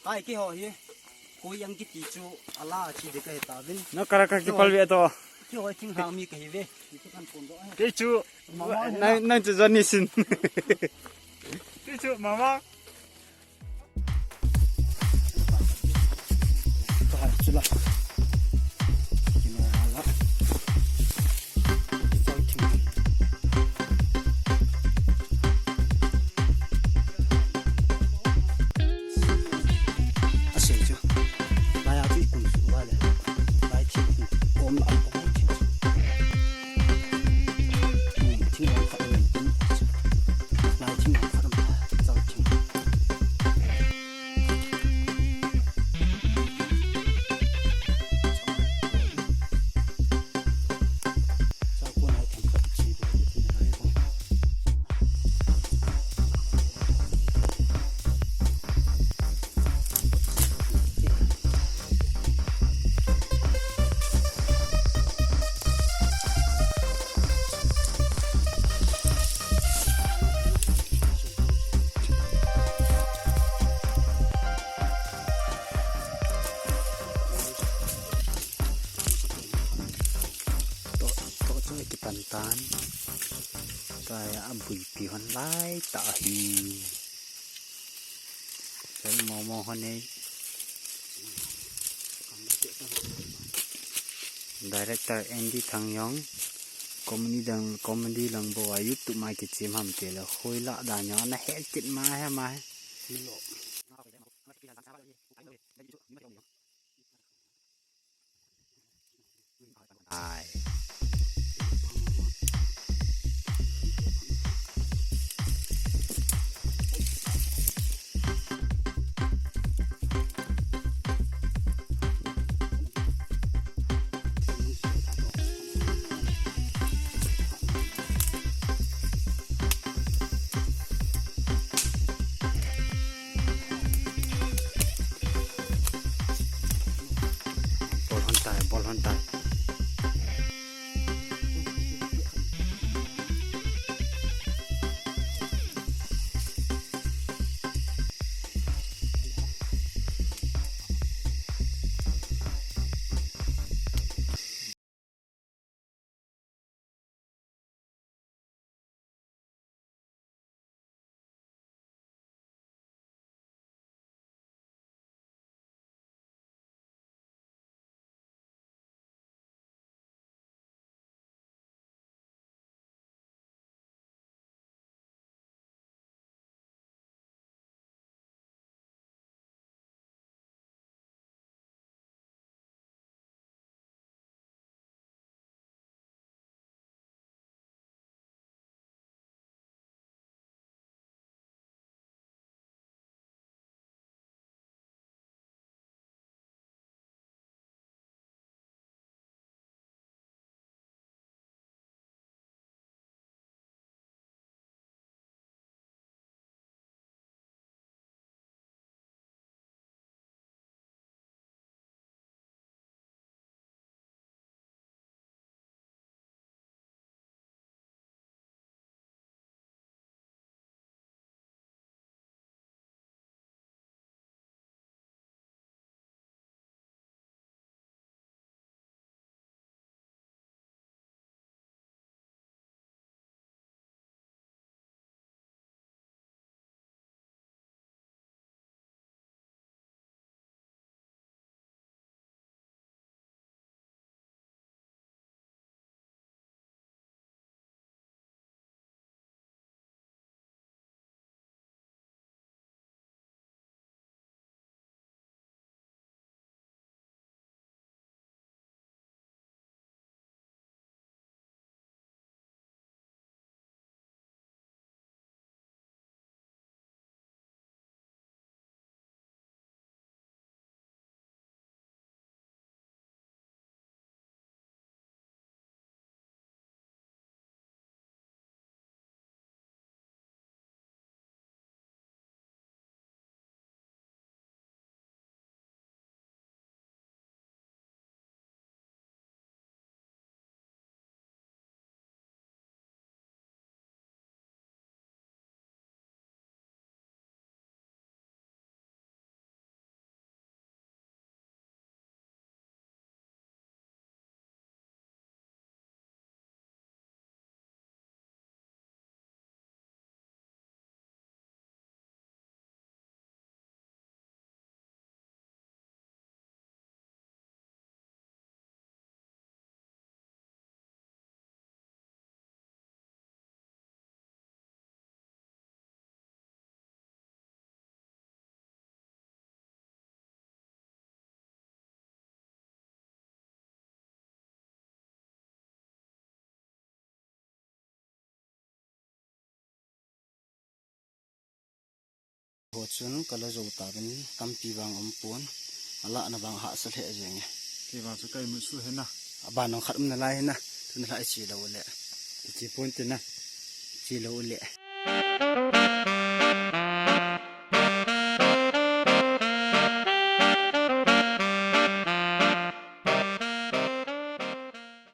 cái họ gì cô yang cái tí chú Allah chỉ để cái ta bên nó cả cái pal về to cái họ chính hàng mi cái về cái con con đó cái chú nay chú Johnny xin cái chú mama cái chú là pantan kaya abuy pihon lai tahi saya mau mohon nih director Andy Thangyong comedy lang bo YouTube mai cái chim ham te là khôi lạ đà nhỏ nó hết chết mai ha mai ai bol hantai hồ chun kala zo ta bên kampi bang ampun ala na bang ha sal he jeng thì vào chỗ cây mũi su hết na ban nong khat na lai na tun lai chi lo le chỉ phun tiền na chi lo le